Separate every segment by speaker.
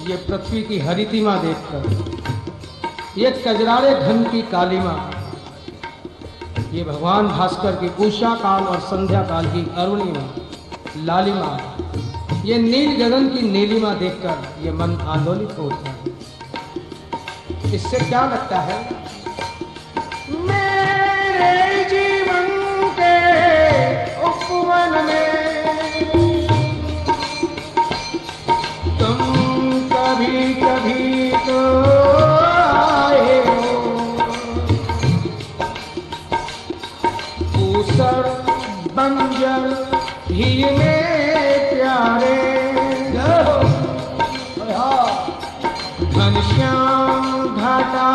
Speaker 1: ये पृथ्वी की हरितिमा देखकर, ये कजरारे घन की कालिमा, ये भगवान भास्कर की उषा काल और संध्या काल की अरुणिमा लालिमा, ये नील गगन की नीलिमा देखकर ये मन आंदोलित होता है। इससे क्या लगता है? मेरे जीवन के उपवन में तुम कभी कभी तो आए हो, ऊसर बंजर हीरे प्यारे, घनश्याम घाटा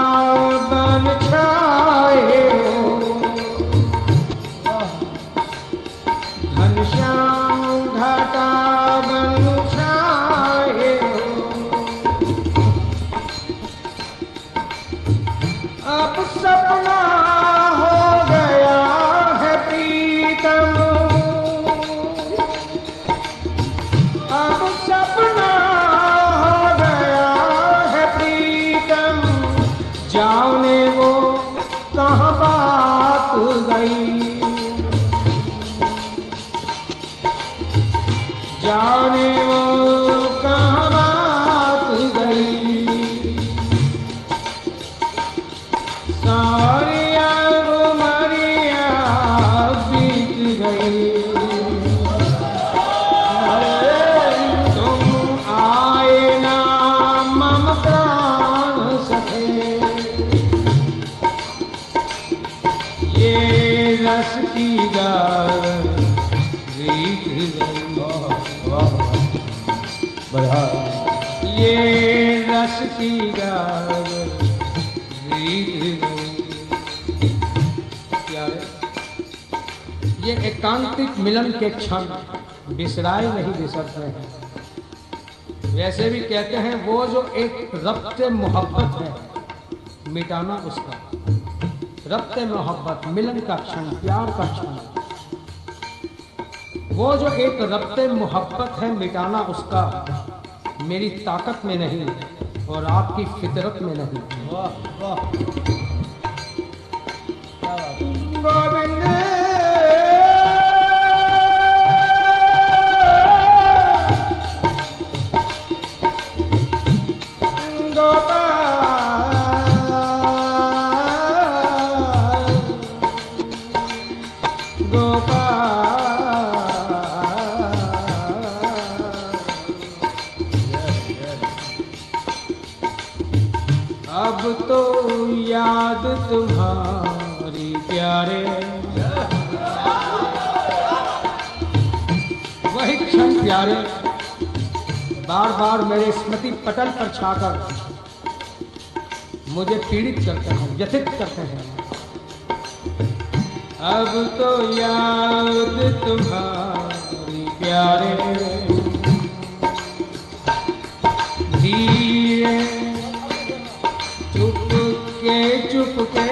Speaker 1: बन छाए हो, घनश्याम घाटा बन छाए हो। अब सपना हो गया है प्रीतम, अब सपना हो गया है प्रीतम, जाने वो कहाँ बात गई, जाने वो कहाँ बात गई। सारिया उमरिया बीत गई, तुम आए ना मम प्राण सखे, ये रस की गार रीत गई, ये रस की गार रीत गई। प्यारे, ये एकांतिक मिलन के क्षण बिसराए नहीं बिसरते हैं। वैसे भी कहते हैं वो जो एक रब्ते मोहब्बत है, मिटाना उसका रब्ते मोहब्बत, मिलन का क्षण, प्यार का क्षण, वो जो एक रब्ते मोहब्बत है, मिटाना उसका मेरी ताकत में नहीं और आपकी फितरत में नहीं। वाह वाह, गोविंद अब तो याद तुम्हारी प्यारे, वही क्षण प्यारे बार बार मेरे स्मृति पटल पर छाकर मुझे पीड़ित करते हैं, व्यथित करते हैं। अब तो याद तुम्हारी प्यारे, धीरे चुप के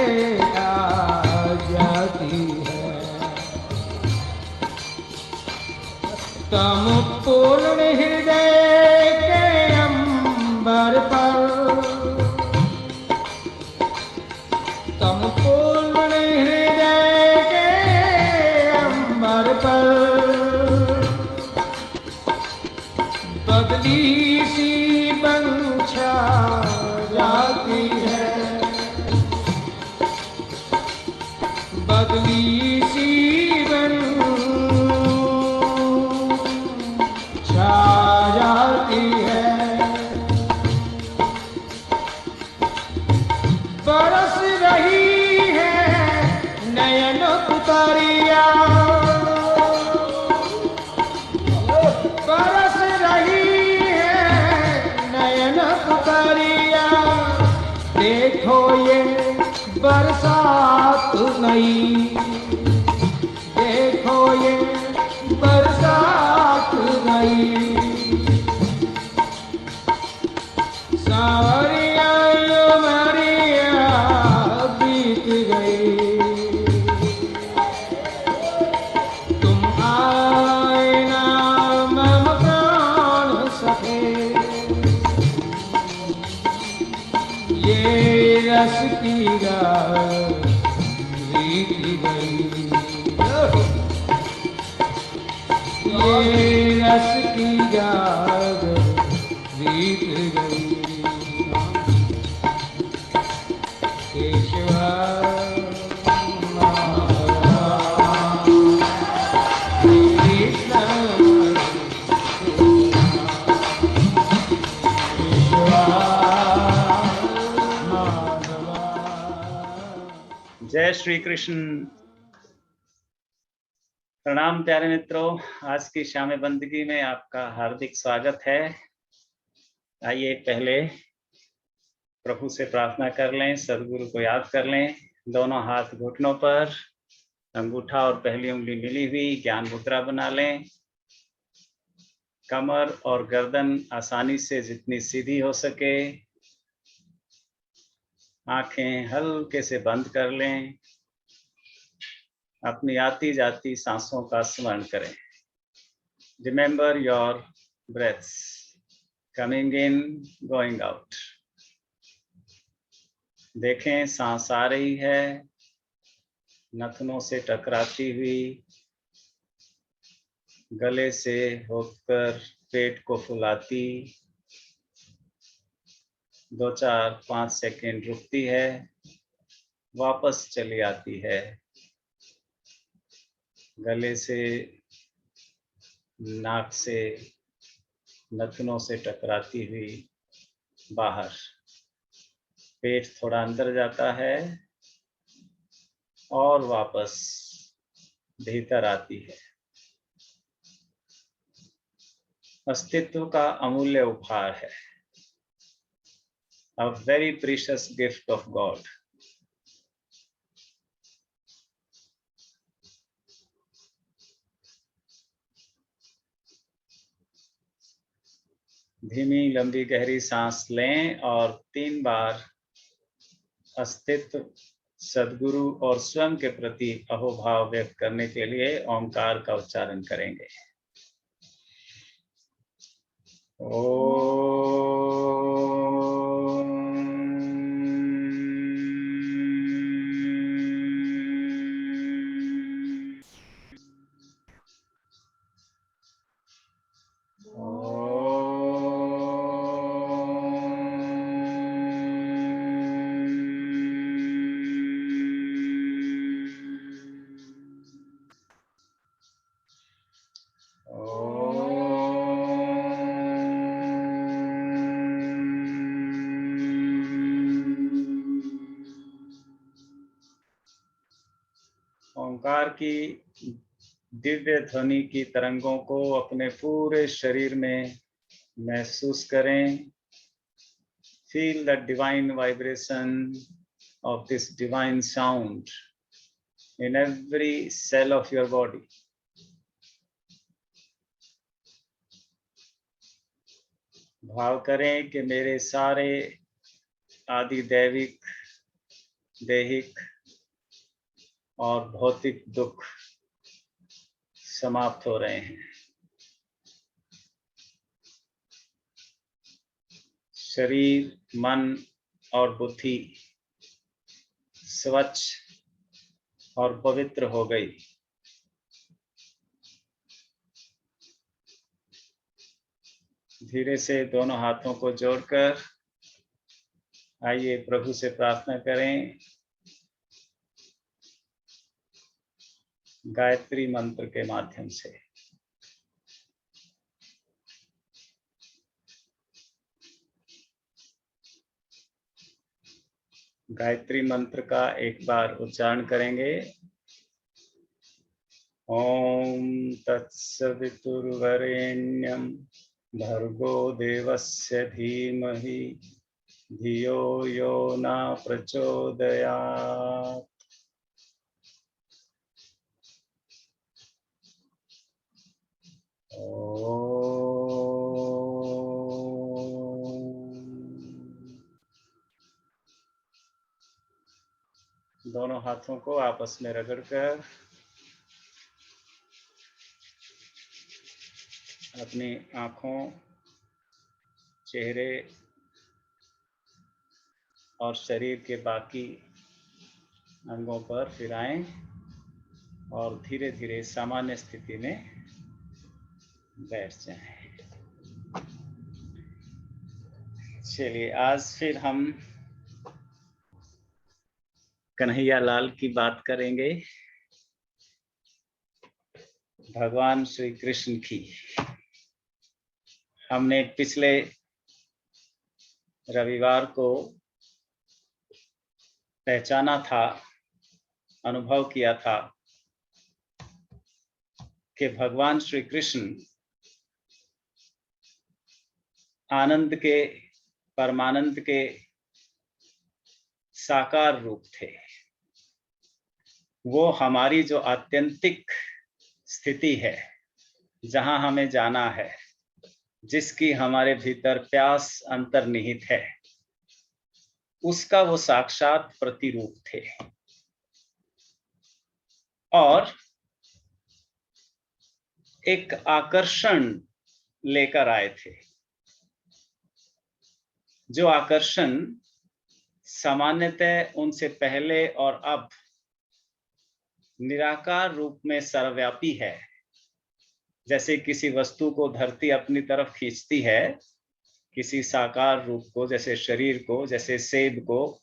Speaker 1: आ जाती है, तम पूर्ण हृदय के अंबर पर, तम पूर्ण हृदय के अंबर पर, बदली सी बंछा जाती है, बदली सी बन छा जाती गाय रीत गई, ये रस की गाय रीत गई। केशवा
Speaker 2: जय श्री कृष्ण। प्रणाम प्यारे मित्रों, आज की शाम बंदगी में आपका हार्दिक स्वागत है। आइए पहले प्रभु से प्रार्थना कर लें, सदगुरु को याद कर लें। दोनों हाथ घुटनों पर, अंगूठा और पहली उंगली मिली हुई ज्ञान मुद्रा बना लें। कमर और गर्दन आसानी से जितनी सीधी हो सके, आंखें हल्के से बंद कर लें। अपनी आती जाती सांसों का स्मरण करें। Remember your breaths coming in, going out. देखें सांस आ रही है, नथनों से टकराती हुई, गले से होकर पेट को फुलाती, 2-4-5 सेकंड रुकती है, वापस चली आती है, गले से, नाक से, नथनों से टकराती हुई बाहर। पेट थोड़ा अंदर जाता है और वापस भीतर आती है। अस्तित्व का अमूल्य उपहार है, a very precious gift of God. धीमी लंबी गहरी सांस लें और 3 बार अस्तित्व, सद्गुरु और स्वयं के प्रति अहोभाव व्यक्त करने के लिए ओंकार का उच्चारण करेंगे। ओंकार की दिव्य ध्वनि की तरंगों को अपने पूरे शरीर में महसूस करें। Feel the divine vibration of this divine sound in every cell of your body. भाव करें कि मेरे सारे आदि दैविक, देहिक और भौतिक दुख समाप्त हो रहे हैं। शरीर, मन और बुद्धि स्वच्छ और पवित्र हो गई। धीरे से दोनों हाथों को जोड़कर आइए प्रभु से प्रार्थना करें। गायत्री मंत्र के माध्यम से गायत्री मंत्र का एक बार उच्चारण करेंगे। ओम तत्सवितुर्वरेण्यं भर्गो देवस्य धीमहि धियो यो न प्रचोदयात्। दोनों हाथों को आपस में रगड़कर अपनी आँखों, चेहरे और शरीर के बाकी अंगों पर फिराएं और धीरे धीरे सामान्य स्थिति में बैठ जाएं। चलिए आज फिर हम कन्हैया लाल की बात करेंगे, भगवान श्री कृष्ण की। हमने पिछले रविवार को पहचाना था, अनुभव किया था कि भगवान श्री कृष्ण आनंद के, परमानंद के साकार रूप थे। वो हमारी जो आत्यंतिक स्थिति है, जहां हमें जाना है, जिसकी हमारे भीतर प्यास अंतर्निहित है, उसका वो साक्षात प्रतिरूप थे। और एक आकर्षण लेकर आए थे, जो आकर्षण सामान्यतः उनसे पहले और अब निराकार रूप में सर्वव्यापी है। जैसे किसी वस्तु को धरती अपनी तरफ खींचती है, किसी साकार रूप को, जैसे शरीर को, जैसे सेब को,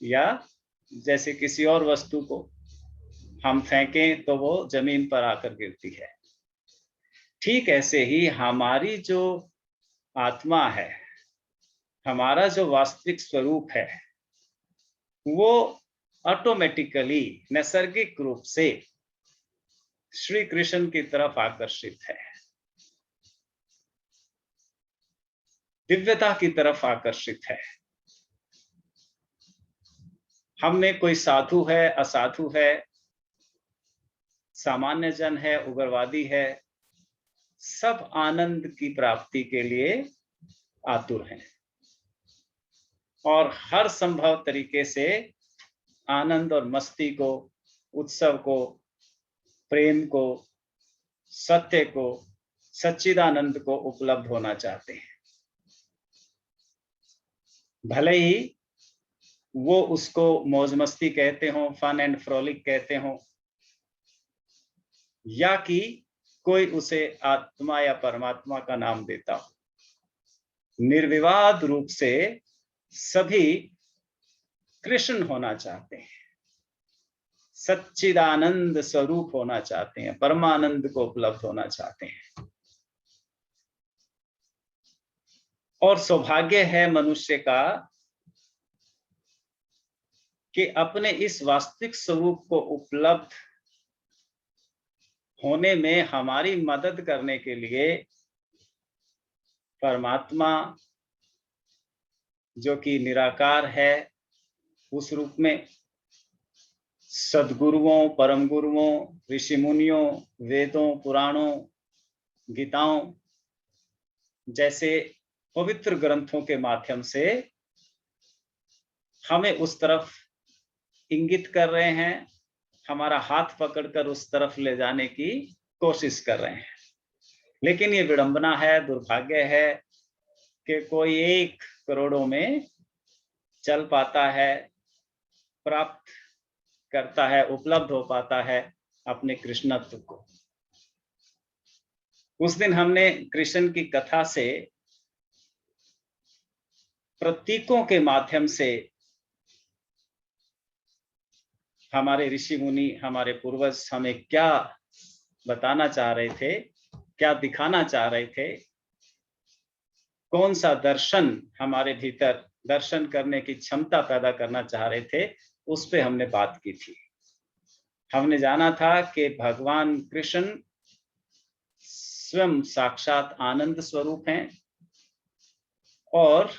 Speaker 2: या जैसे किसी और वस्तु को हम फेंकें तो वो जमीन पर आकर गिरती है। ठीक ऐसे ही हमारी जो आत्मा है, हमारा जो वास्तविक स्वरूप है, वो ऑटोमेटिकली, नैसर्गिक रूप से श्री कृष्ण की तरफ आकर्षित है, दिव्यता की तरफ आकर्षित है। हमने कोई साधु है, असाधु है, सामान्य जन है, उग्रवादी है, सब आनंद की प्राप्ति के लिए आतुर हैं और हर संभव तरीके से आनंद और मस्ती को, उत्सव को, प्रेम को, सत्य को, सच्चिदानंद को उपलब्ध होना चाहते हैं। भले ही वो उसको मौज मस्ती कहते हो, फन एंड फ्रोलिक कहते हो, या कि कोई उसे आत्मा या परमात्मा का नाम देता हो, निर्विवाद रूप से सभी कृष्ण होना चाहते हैं, सच्चिदानंद स्वरूप होना चाहते हैं, परमानंद को उपलब्ध होना चाहते हैं। और सौभाग्य है मनुष्य का कि अपने इस वास्तविक स्वरूप को उपलब्ध होने में हमारी मदद करने के लिए परमात्मा, जो कि निराकार है, उस रूप में सद्गुरुओं, परम गुरुओं, ऋषि मुनियों, वेदों, पुराणों, गीताओं जैसे पवित्र ग्रंथों के माध्यम से हमें उस तरफ इंगित कर रहे हैं, हमारा हाथ पकड़कर उस तरफ ले जाने की कोशिश कर रहे हैं। लेकिन ये विडंबना है, दुर्भाग्य है कि कोई 1 करोड़ों में चल पाता है, प्राप्त करता है, उपलब्ध हो पाता है अपने कृष्णत्व को। उस दिन हमने कृष्ण की कथा से, प्रतीकों के माध्यम से हमारे ऋषि मुनि, हमारे पूर्वज हमें क्या बताना चाह रहे थे, क्या दिखाना चाह रहे थे, कौन सा दर्शन हमारे भीतर दर्शन करने की क्षमता पैदा करना चाह रहे थे, उस पे हमने बात की थी। हमने जाना था कि भगवान कृष्ण स्वयं साक्षात आनंद स्वरूप हैं और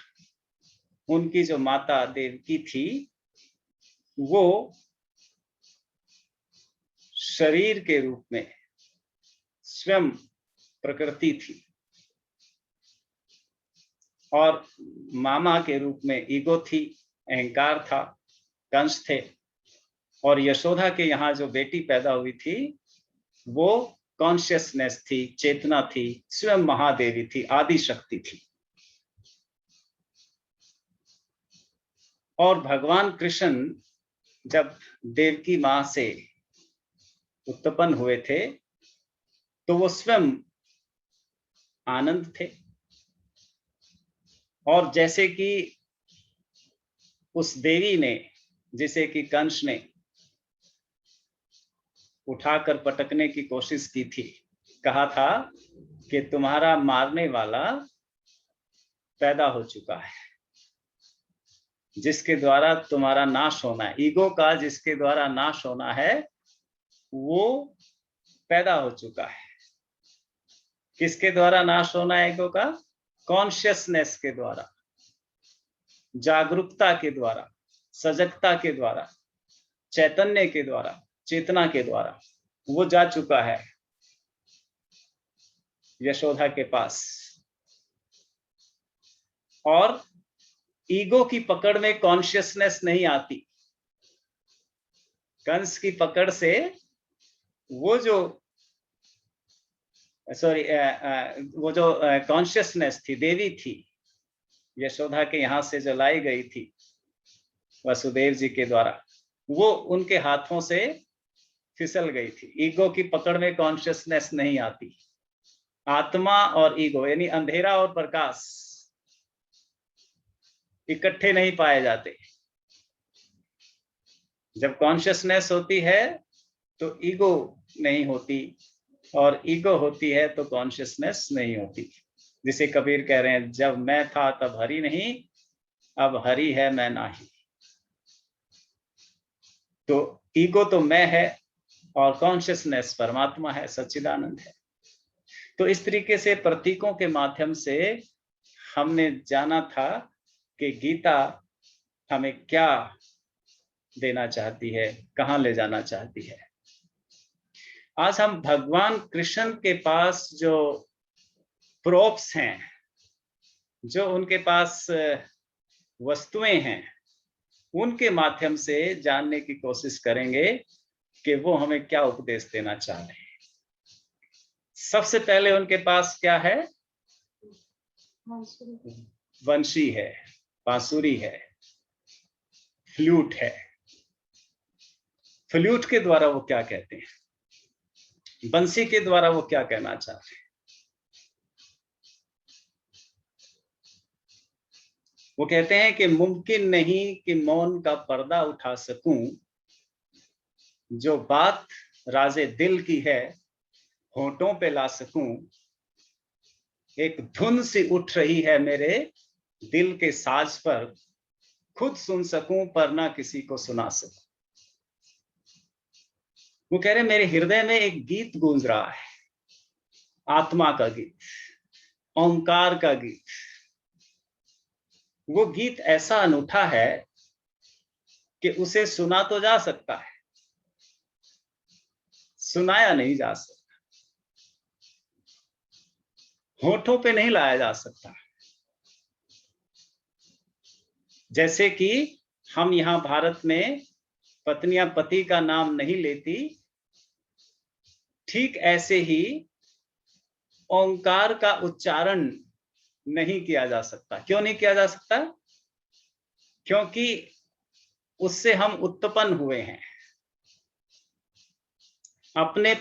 Speaker 2: उनकी जो माता देवकी थी, वो शरीर के रूप में स्वयं प्रकृति थी और मामा के रूप में ईगो थी, अहंकार था, कंस थे। और यशोदा के यहाँ जो बेटी पैदा हुई थी, वो कॉन्शियसनेस थी, चेतना थी, स्वयं महादेवी थी, आदि शक्ति थी। और भगवान कृष्ण जब देवकी मां से उत्पन्न हुए थे तो वो स्वयं आनंद थे, और जैसे कि उस देवी ने, जिसे कि कंस ने उठाकर पटकने की कोशिश की थी, कहा था कि तुम्हारा मारने वाला पैदा हो चुका है, जिसके द्वारा तुम्हारा नाश होना है, ईगो का जिसके द्वारा नाश होना है वो पैदा हो चुका है। किसके द्वारा नाश होना है ईगो का? कॉन्शियसनेस के द्वारा, जागरूकता के द्वारा, सजगता के द्वारा, चैतन्य के द्वारा, चेतना के द्वारा वो जा चुका है यशोदा के पास। और ईगो की पकड़ में कॉन्शियसनेस नहीं आती। कंस की पकड़ से वो जो कॉन्शियसनेस थी, देवी थी यशोदा के यहां से जो लाई गई थी वसुदेव जी के द्वारा, वो उनके हाथों से फिसल गई थी। ईगो की पकड़ में कॉन्शियसनेस नहीं आती। आत्मा और ईगो यानी अंधेरा और प्रकाश इकट्ठे नहीं पाए जाते। जब कॉन्शियसनेस होती है तो ईगो नहीं होती, और ईगो होती है तो कॉन्शियसनेस नहीं होती। जिसे कबीर कह रहे हैं, जब मैं था तब हरि नहीं, अब हरि है मैं नाही। तो ईगो तो मैं है और कॉन्शियसनेस परमात्मा है, सच्चिदानंद है। तो इस तरीके से प्रतीकों के माध्यम से हमने जाना था कि गीता हमें क्या देना चाहती है, कहाँ ले जाना चाहती है। आज हम भगवान कृष्ण के पास जो प्रोप्स हैं, जो उनके पास वस्तुएं हैं, उनके माध्यम से जानने की कोशिश करेंगे कि वो हमें क्या उपदेश देना चाह रहे हैं। सबसे पहले उनके पास क्या है? वंशी है, बांसुरी है, फ्लूट है। फ्लूट के द्वारा वो क्या कहते हैं, बंसी के द्वारा वो क्या कहना चाहते हैं? वो कहते हैं कि मुमकिन नहीं कि मौन का पर्दा उठा सकूं, जो बात राजे दिल की है होठों पे ला सकूं, एक धुन सी उठ रही है मेरे दिल के साज पर, खुद सुन सकूं पर ना किसी को सुना सकूं। वो कह रहे मेरे हृदय में एक गीत गूंज रहा है, आत्मा का गीत, ओंकार का गीत। वो गीत ऐसा अनूठा है कि उसे सुना तो जा सकता है, सुनाया नहीं जा सकता, होठों पे नहीं लाया जा सकता। जैसे कि हम यहां भारत में पत्नियां पति का नाम नहीं लेती, ठीक ऐसे ही ओंकार का उच्चारण नहीं किया जा सकता। क्यों नहीं किया जा सकता? क्योंकि उससे हम उत्पन्न हुए हैं। अपने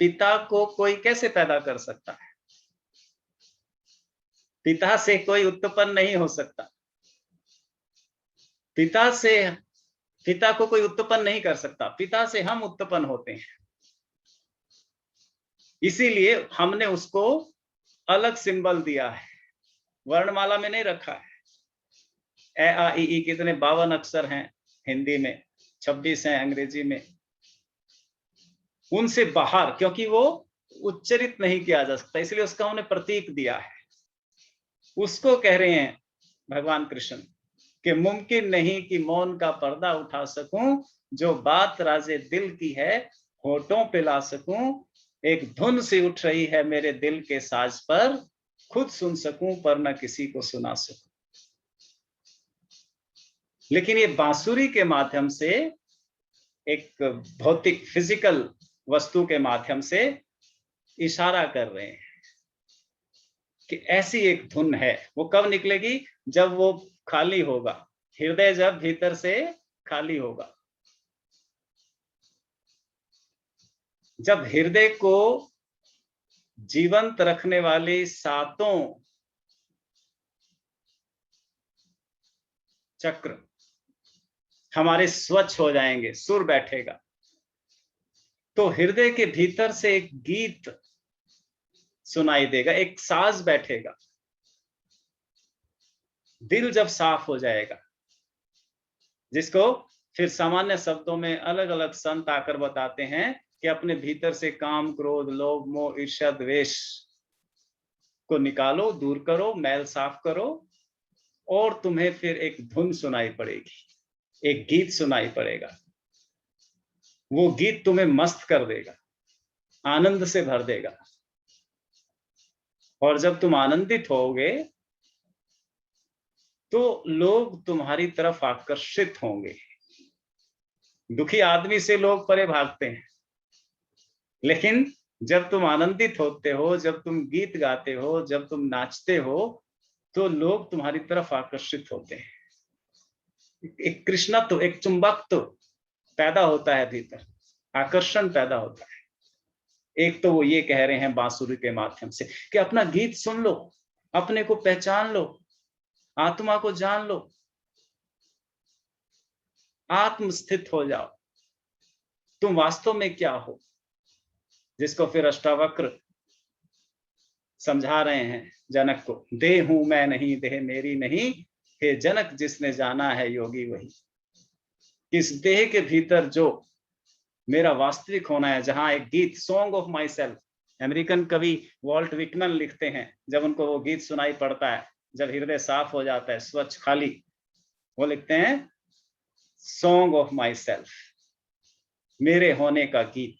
Speaker 2: पिता को कोई कैसे पैदा कर सकता है? पिता से कोई उत्पन्न नहीं हो सकता। पिता को कोई उत्पन्न नहीं कर सकता, पिता से हम उत्पन्न होते हैं। इसीलिए हमने उसको अलग सिंबल दिया है, वर्णमाला में नहीं रखा है। ए आ ई ई कितने 52 अक्षर हैं हिंदी में, 26 हैं अंग्रेजी में। उनसे बाहर, क्योंकि वो उच्चरित नहीं किया जा सकता, इसलिए उसका उन्हें प्रतीक दिया है। उसको कह रहे हैं भगवान कृष्ण कि मुमकिन नहीं कि मौन का पर्दा उठा सकूं, जो बात राजे दिल की है होठों पे ला सकूं, एक धुन सी उठ रही है मेरे दिल के साज पर, खुद सुन सकूं पर न किसी को सुना सकूं। लेकिन ये बांसुरी के माध्यम से, एक भौतिक फिजिकल वस्तु के माध्यम से इशारा कर रहे हैं कि ऐसी एक धुन है। वो कब निकलेगी? जब वो खाली होगा, हृदय जब भीतर से खाली होगा। जब हृदय को जीवंत रखने वाले सातों चक्र हमारे स्वच्छ हो जाएंगे, सुर बैठेगा, तो हृदय के भीतर से एक गीत सुनाई देगा, एक साज बैठेगा। दिल जब साफ हो जाएगा, जिसको फिर सामान्य शब्दों में अलग अलग संत आकर बताते हैं कि अपने भीतर से काम, क्रोध, लोभ, मोह, ईर्ष्या, द्वेष को निकालो, दूर करो, मैल साफ करो, और तुम्हें फिर एक धुन सुनाई पड़ेगी, एक गीत सुनाई पड़ेगा। वो गीत तुम्हें मस्त कर देगा, आनंद से भर देगा। और जब तुम आनंदित होगे तो लोग तुम्हारी तरफ आकर्षित होंगे। दुखी आदमी से लोग परे भागते हैं, लेकिन जब तुम आनंदित होते हो, जब तुम गीत गाते हो, जब तुम नाचते हो, तो लोग तुम्हारी तरफ आकर्षित होते हैं। एक कृष्णत्व, एक चुंबकत्व पैदा होता है भीतर, आकर्षण पैदा होता है। एक तो वो ये कह रहे हैं बांसुरी के माध्यम से कि अपना गीत सुन लो, अपने को पहचान लो, आत्मा को जान लो, आत्मस्थित हो जाओ, तुम वास्तव में क्या हो। जिसको फिर अष्टावक्र समझा रहे हैं जनक को, देह हूं मैं नहीं, देह मेरी नहीं, हे जनक जिसने जाना है योगी वही। इस देह के भीतर जो मेरा वास्तविक होना है, जहां एक गीत, song of my self, American कवि वॉल्ट विटमन लिखते हैं, जब उनको वो गीत सुनाई पड़ता है, जब हृदय साफ हो जाता है, स्वच्छ खाली, वो लिखते हैं सॉन्ग ऑफ माई सेल्फ, मेरे होने का गीत।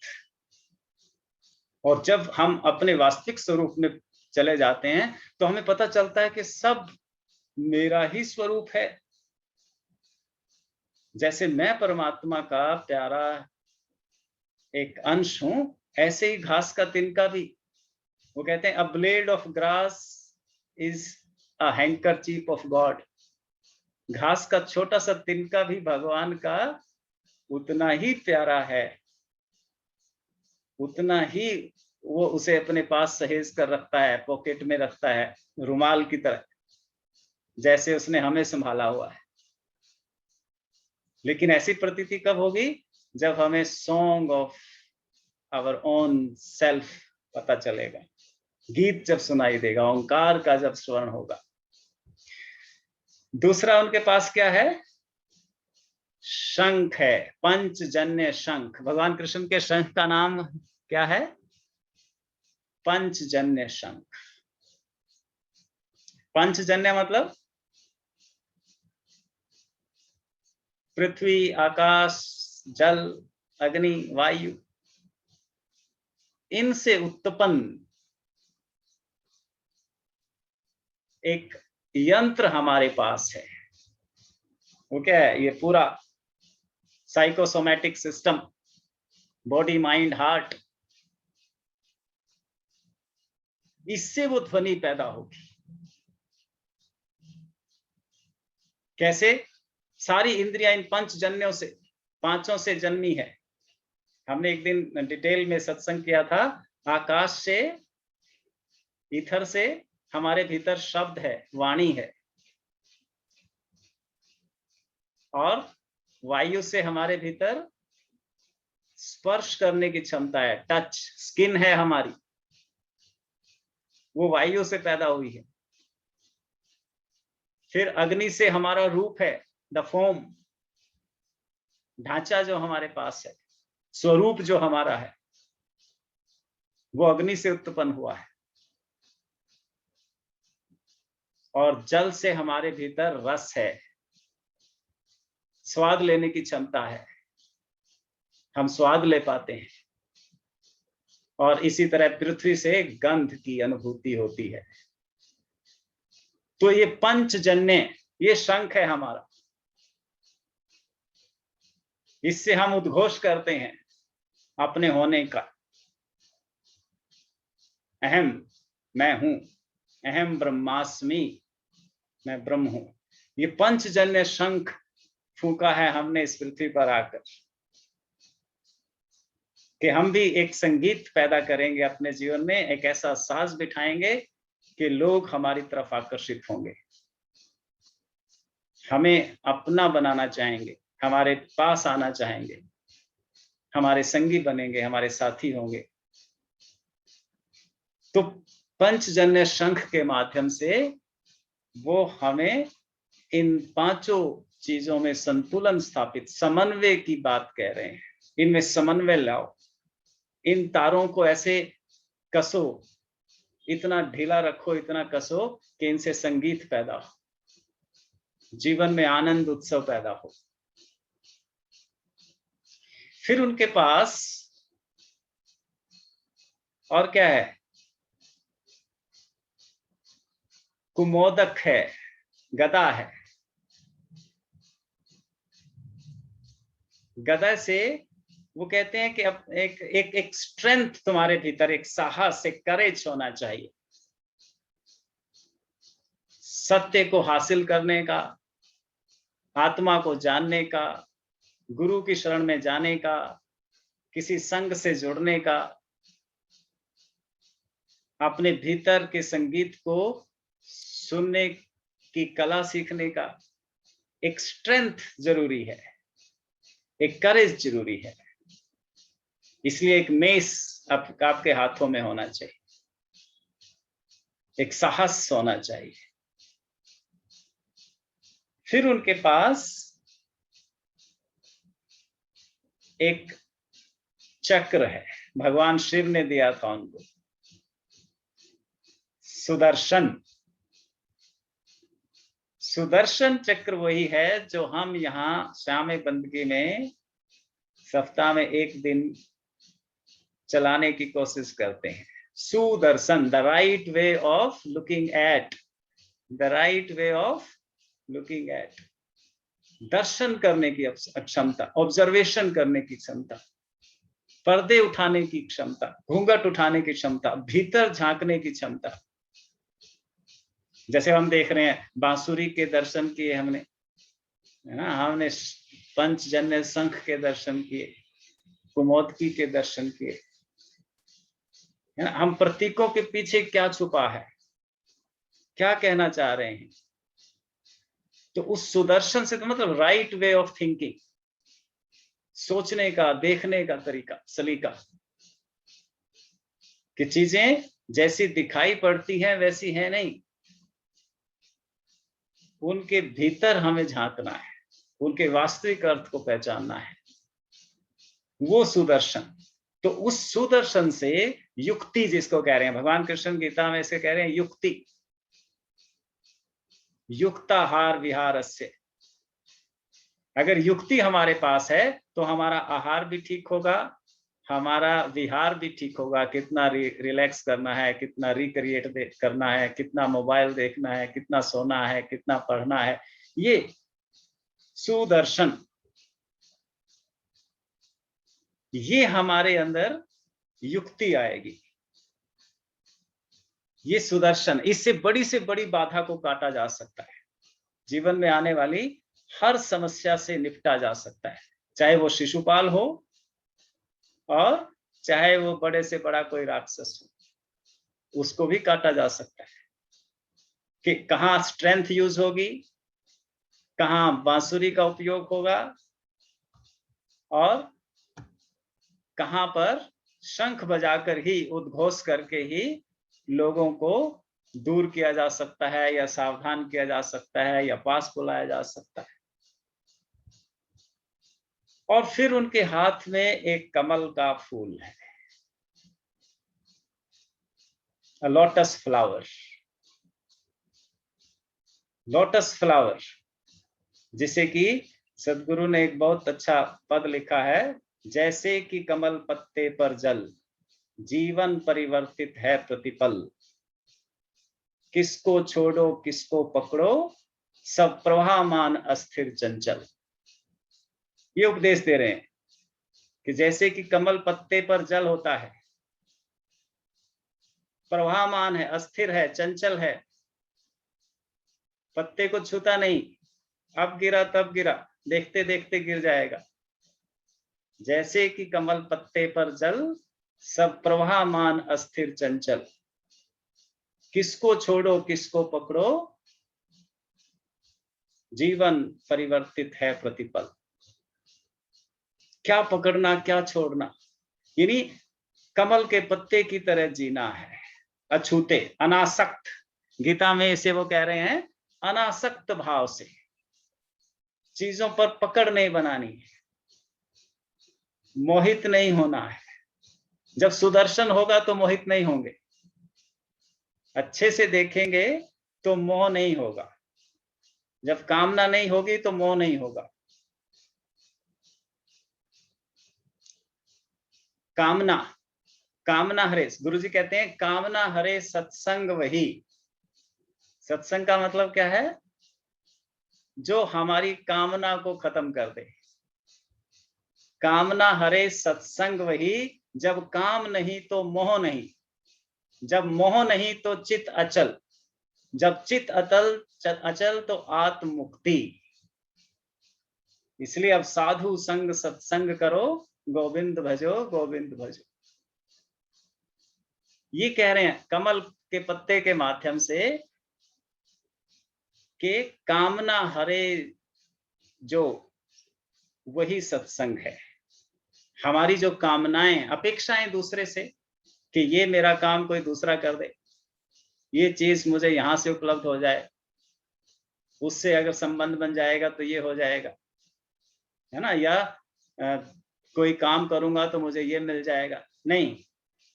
Speaker 2: और जब हम अपने वास्तविक स्वरूप में चले जाते हैं तो हमें पता चलता है कि सब मेरा ही स्वरूप है। जैसे मैं परमात्मा का प्यारा एक अंश हूं, ऐसे ही घास का तिनका भी। वो कहते हैं a blade of grass is a handkerchief of God. घास का छोटा सा तिनका भी भगवान का उतना ही प्यारा है, उतना ही वो उसे अपने पास सहेज कर रखता है, पॉकेट में रखता है, रुमाल की तरह, जैसे उसने हमें संभाला हुआ है। लेकिन ऐसी प्रतीति कब होगी? जब हमें song of our own self पता चलेगा, गीत जब सुनाई देगा, ओंकार का जब स्वर्ण होगा। दूसरा उनके पास क्या है? शंख है, पंचजन्य शंख। भगवान कृष्ण के शंख का नाम क्या है? पंचजन्य शंख। पंचजन्य मतलब पृथ्वी, आकाश, जल, अग्नि, वायु, इनसे उत्पन्न एक यंत्र हमारे पास है। वो क्या है? ये पूरा psychosomatic system, body, mind, heart, इससे वो ध्वनि पैदा होगी। कैसे? सारी इंद्रियां इन पंचजन्यों से, पांचों से जन्मी है। हमने एक दिन डिटेल में सत्संग किया था। आकाश से, ईथर से हमारे भीतर शब्द है, वाणी है, और वायु से हमारे भीतर स्पर्श करने की क्षमता है, टच, स्किन है हमारी, वो वायु से पैदा हुई है। फिर अग्नि से हमारा रूप है, द फॉर्म, ढांचा जो हमारे पास है, स्वरूप जो हमारा है, वो अग्नि से उत्पन्न हुआ है। और जल से हमारे भीतर रस है, स्वाद लेने की क्षमता है, हम स्वाद ले पाते हैं। और इसी तरह पृथ्वी से गंध की अनुभूति होती है। तो ये पंचजन्य, ये शंख है हमारा, इससे हम उद्घोष करते हैं अपने होने का। अहम, मैं हूं, अहम ब्रह्मास्मि, मैं ब्रह्म हूं। ये पंचजन्य शंख फूंका है हमने इस पृथ्वी पर आकर। कि हम भी एक संगीत पैदा करेंगे अपने जीवन में, एक ऐसा साज बिठाएंगे कि लोग हमारी तरफ आकर्षित होंगे, हमें अपना बनाना चाहेंगे, हमारे पास आना चाहेंगे, हमारे संगी बनेंगे, हमारे साथी होंगे। तो पंचजन्य शंख के माध्यम से वो हमें इन पांचों चीजों में संतुलन स्थापित, समन्वय की बात कह रहे हैं। इनमें समन्वय लाओ, इन तारों को ऐसे कसो, इतना ढीला रखो, इतना कसो कि इनसे संगीत पैदा हो, जीवन में आनंद उत्सव पैदा हो। फिर उनके पास और क्या है? कुमोदक है, गदा है। गदा से वो कहते हैं कि अब एक एक एक स्ट्रेंथ तुम्हारे भीतर, एक साहस, एक करेज होना चाहिए, सत्य को हासिल करने का, आत्मा को जानने का, गुरु की शरण में जाने का, किसी संग से जुड़ने का, अपने भीतर के संगीत को सुनने की कला सीखने का। एक स्ट्रेंथ जरूरी है, एक करेज जरूरी है। इसलिए एक मेस आपके हाथों में होना चाहिए, एक साहस होना चाहिए। फिर उनके पास एक चक्र है, भगवान शिव ने दिया था उनको, सुदर्शन। सुदर्शन चक्र वही है जो हम यहाँ श्यामे बंदगी में सप्ताह में एक दिन चलाने की कोशिश करते हैं। Sudarshan, the right way of looking at, the right way of looking at, दर्शन करने की क्षमता, ऑब्जर्वेशन करने की क्षमता, पर्दे उठाने की क्षमता, घूंघट उठाने की क्षमता, भीतर झांकने की क्षमता। जैसे हम देख रहे हैं, बांसुरी के दर्शन किए हमने, है ना, हमने पंचजन्य शंख के दर्शन किए, कुमोदकी के दर्शन किए, है ना। हम प्रतीकों के पीछे क्या छुपा है, क्या कहना चाह रहे हैं, तो उस सुदर्शन से तो मतलब राइट वे ऑफ थिंकिंग, सोचने का, देखने का तरीका, सलीका, कि चीजें जैसी दिखाई पड़ती हैं वैसी है नहीं, उनके भीतर हमें झांकना है, उनके वास्तविक अर्थ को पहचानना है, वो सुदर्शन। तो उस सुदर्शन से युक्ति जिसको कह रहे हैं, भगवान कृष्ण गीता में इसे कह रहे हैं युक्ति, युक्ताहार विहारस्य। अगर युक्ति हमारे पास है तो हमारा आहार भी ठीक होगा, हमारा विहार भी ठीक होगा। कितना रिलैक्स करना है, कितना रिक्रिएट करना है, कितना मोबाइल देखना है, कितना सोना है, कितना पढ़ना है, ये सुदर्शन, ये हमारे अंदर युक्ति आएगी, ये सुदर्शन। इससे बड़ी से बड़ी बाधा को काटा जा सकता है, जीवन में आने वाली हर समस्या से निपटा जा सकता है, चाहे वो शिशुपाल हो और चाहे वो बड़े से बड़ा कोई राक्षस हो, उसको भी काटा जा सकता है। कि कहाँ स्ट्रेंथ यूज होगी, कहाँ बांसुरी का उपयोग होगा, और कहाँ पर शंख बजाकर ही, उद्घोष करके ही लोगों को दूर किया जा सकता है, या सावधान किया जा सकता है, या पास बुलाया जा सकता है। और फिर उनके हाथ में एक कमल का फूल है, लोटस फ्लावर, लोटस फ्लावर, जिसे कि सदगुरु ने एक बहुत अच्छा पद लिखा है, जैसे कि कमल पत्ते पर जल, जीवन परिवर्तित है प्रतिपल, किसको छोड़ो किसको पकड़ो, सब प्रवाहमान अस्थिर चंचल। ये उपदेश दे रहे हैं कि जैसे कि कमल पत्ते पर जल होता है, प्रवाहमान है, अस्थिर है, चंचल है, पत्ते को छूता नहीं, अब गिरा तब गिरा, देखते देखते गिर जाएगा। जैसे कि कमल पत्ते पर जल, सब प्रवाहमान अस्थिर चंचल। किसको छोड़ो किसको पकड़ो, जीवन परिवर्तित है प्रतिपल। क्या पकड़ना क्या छोड़ना, यानी कमल के पत्ते की तरह जीना है, अछूते अनासक्त। गीता में इसे वो कह रहे हैं अनासक्त भाव से, चीजों पर पकड़ नहीं बनानी है, मोहित नहीं होना है। जब सुदर्शन होगा तो मोहित नहीं होंगे, अच्छे से देखेंगे तो मोह नहीं होगा, जब कामना नहीं होगी तो मोह नहीं होगा। कामना, कामना हरे, गुरु जी कहते हैं कामना हरे सत्संग वही। सत्संग का मतलब क्या है, जो हमारी कामना को खत्म कर दे। कामना हरे सत्संग वही, जब काम नहीं तो मोह नहीं, जब मोह नहीं तो चित अचल, जब चित अचल तो आत्म मुक्ति। इसलिए अब साधु संग सत्संग करो, गोविंद भजो गोविंद भजो। ये कह रहे हैं कमल के पत्ते के माध्यम से कि कामना हरे जो, वही सत्संग है। हमारी जो कामनाएं अपेक्षाएं दूसरे से, कि ये मेरा काम कोई दूसरा कर दे, ये चीज मुझे यहां से उपलब्ध हो जाए, उससे अगर संबंध बन जाएगा तो ये हो जाएगा, है ना, या कोई काम करूंगा तो मुझे ये मिल जाएगा। नहीं,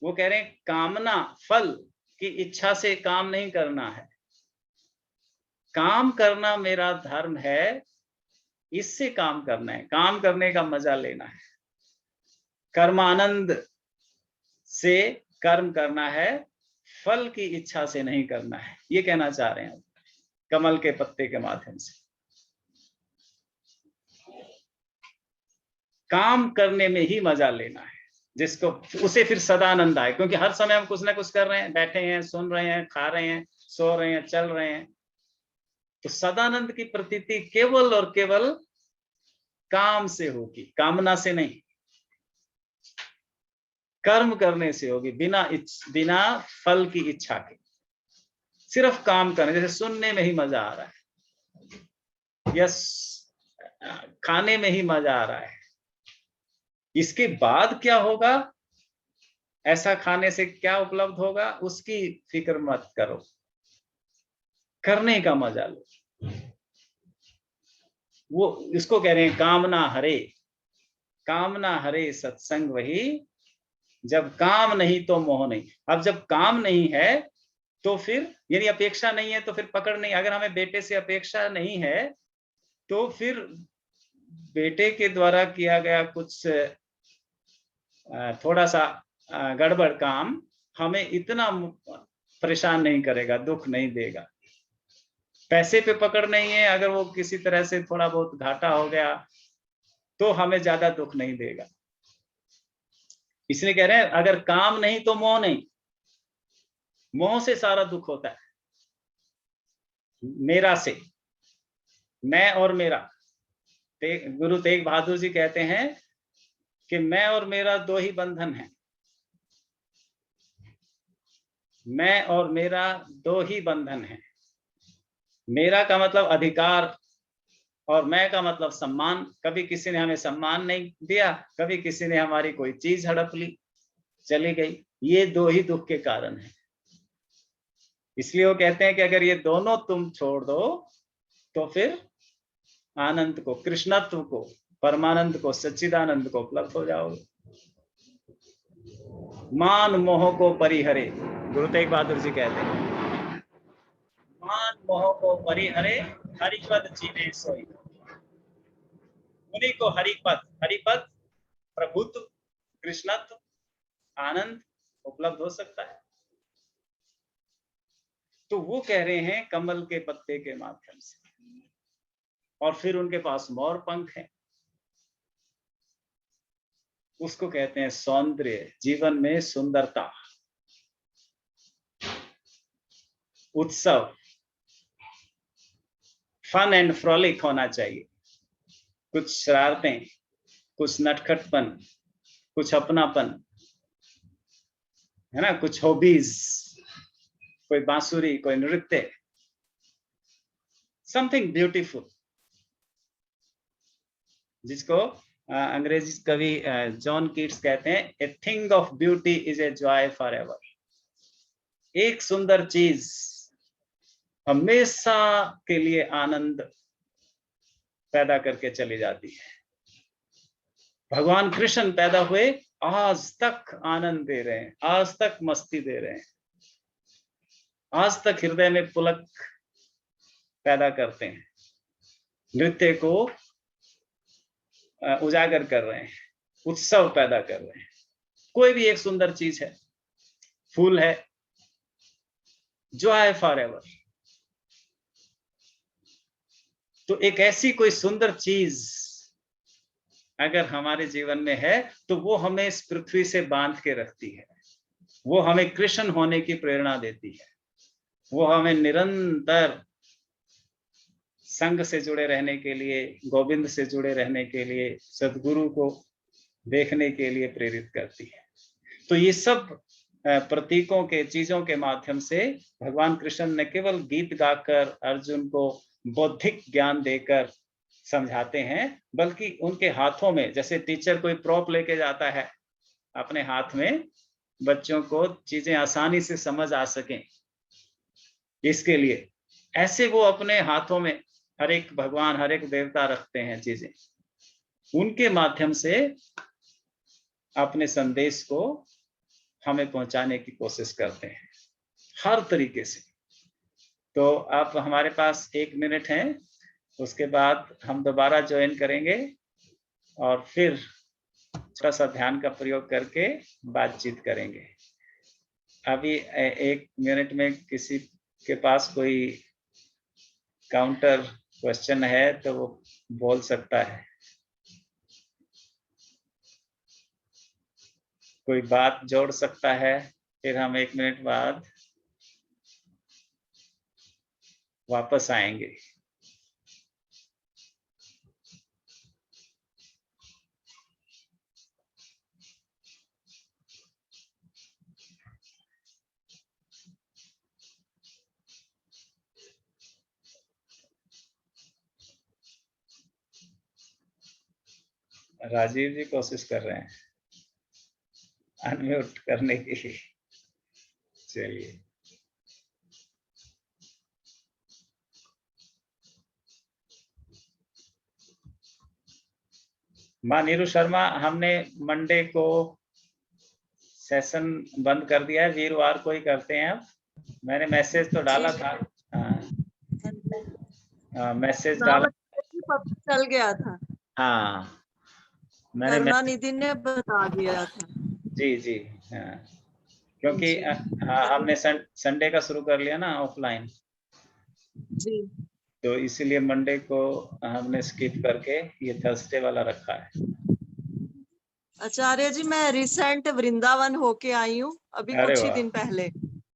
Speaker 2: वो कह रहे हैं कामना फल की इच्छा से काम नहीं करना है। काम करना मेरा धर्म है, इससे काम करना है, काम करने का मजा लेना है, कर्मानंद से कर्म करना है, फल की इच्छा से नहीं करना है। ये कहना चाह रहे हैं कमल के पत्ते के माध्यम से। काम करने में ही मजा लेना है, जिसको उसे फिर सदानंद आए, क्योंकि हर समय हम कुछ ना कुछ कर रहे हैं, बैठे हैं, सुन रहे हैं, खा रहे हैं, सो रहे हैं, चल रहे हैं। तो सदानंद की प्रतीति केवल और केवल काम से होगी, कामना से नहीं, कर्म करने से होगी, बिना फल की इच्छा के। सिर्फ काम करने, जैसे सुनने में ही मजा आ रहा है या खाने में ही मजा आ रहा है, इसके बाद क्या होगा, ऐसा खाने से क्या उपलब्ध होगा, उसकी फिक्र मत करो, करने का मजा लो। वो इसको कह रहे हैं कामना हरे, कामना हरे सत्संग वही, जब काम नहीं तो मोह नहीं। अब जब काम नहीं है तो फिर, यानी अपेक्षा नहीं है तो फिर पकड़ नहीं। अगर हमें बेटे से अपेक्षा नहीं है तो फिर बेटे के द्वारा किया गया कुछ थोड़ा सा गड़बड़ काम हमें इतना परेशान नहीं करेगा, दुख नहीं देगा। पैसे पे पकड़ नहीं है, अगर वो किसी तरह से थोड़ा बहुत घाटा हो गया तो हमें ज्यादा दुख नहीं देगा। इसलिए कह रहे हैं अगर काम नहीं तो मोह नहीं, मोह से सारा दुख होता है, मेरा से, मैं और मेरा। गुरु तेग बहादुर जी कहते हैं कि मैं और मेरा दो ही बंधन है, मैं और मेरा दो ही बंधन है। मेरा का मतलब अधिकार और मैं का मतलब सम्मान। कभी किसी ने हमें सम्मान नहीं दिया, कभी किसी ने हमारी कोई चीज हड़प ली, चली गई। ये दो ही दुख के कारण है। इसलिए वो कहते हैं कि अगर ये दोनों तुम छोड़ दो तो फिर आनंद को, कृष्णत्व को, परमानंद को, सच्चिदानंद को उपलब्ध हो जाओगे। मान मोह को परिहरे, गुरु तेग बहादुर जी कहते हैं मान मोह को परिहरे, हरिपद जीवे सोई। उन्हीं को हरिपद, हरिपद प्रभुत्व, कृष्णत्व, आनंद उपलब्ध हो सकता है। तो वो कह रहे हैं कमल के पत्ते के माध्यम से। और फिर उनके पास मोर पंख है, उसको कहते हैं सौंदर्य, जीवन में सुंदरता, उत्सव, फन एंड फ्रॉलिक होना चाहिए। कुछ शरारतें, कुछ नटखटपन, कुछ अपनापन, है ना, कुछ हॉबीज, कोई बांसुरी, कोई नृत्य, समथिंग ब्यूटीफुल, जिसको अंग्रेजी कवि जॉन कीट्स कहते हैं, a thing of beauty is a joy for ever. एक सुंदर चीज हमेशा के लिए आनंद पैदा करके चली जाती है। भगवान कृष्ण पैदा हुए, आज तक आनंद दे रहे हैं, आज तक मस्ती दे रहे हैं, आज तक हृदय में पुलक पैदा करते हैं, नृत्य को उजागर कर रहे हैं, उत्सव पैदा कर रहे हैं। कोई भी एक सुंदर चीज है, फूल है, जॉय फॉर एवर। तो एक ऐसी कोई सुंदर चीज अगर हमारे जीवन में है तो वो हमें इस पृथ्वी से बांध के रखती है, वो हमें कृष्ण होने की प्रेरणा देती है, वो हमें निरंतर संघ से जुड़े रहने के लिए, गोविंद से जुड़े रहने के लिए, सद्गुरु को देखने के लिए प्रेरित करती है। तो ये सब प्रतीकों के, चीजों के माध्यम से भगवान कृष्ण ने केवल गीत गाकर अर्जुन को बौद्धिक ज्ञान देकर समझाते हैं, बल्कि उनके हाथों में, जैसे टीचर कोई प्रॉप लेके जाता है अपने हाथ में, बच्चों को चीजें आसानी से समझ आ सकें इसके लिए, ऐसे वो अपने हाथों में हर एक भगवान, हर एक देवता रखते हैं चीजें, उनके माध्यम से अपने संदेश को हमें पहुंचाने की कोशिश करते हैं हर तरीके से। तो आप, हमारे पास 1 मिनट है, उसके बाद हम दोबारा ज्वाइन करेंगे और फिर थोड़ा सा ध्यान का प्रयोग करके बातचीत करेंगे। अभी 1 मिनट में किसी के पास कोई काउंटर क्वेश्चन है तो वो बोल सकता है, कोई बात जोड़ सकता है, फिर हम 1 मिनट बाद वापस आएंगे। राजीव जी कोशिश कर रहे हैं अनम्यूट करने की। चलिए, मां नीरू शर्मा, हमने मंडे को सेशन बंद कर दिया है, वीरवार को ही करते हैं अब। मैंने मैसेज तो डाला था, मैसेज डाला,
Speaker 3: चल गया था।
Speaker 2: हाँ, मैंने
Speaker 3: करुणानिधि ने बता दिया था।
Speaker 2: जी जी, हाँ, क्योंकि हमने संडे का शुरू कर लिया ना ऑफलाइन
Speaker 3: जी,
Speaker 2: तो इसीलिए मंडे को हमने स्किप करके ये थर्सडे वाला रखा है।
Speaker 3: आचार्य जी, मैं रिसेंट वृंदावन होके आई हूँ अभी कुछ ही दिन पहले।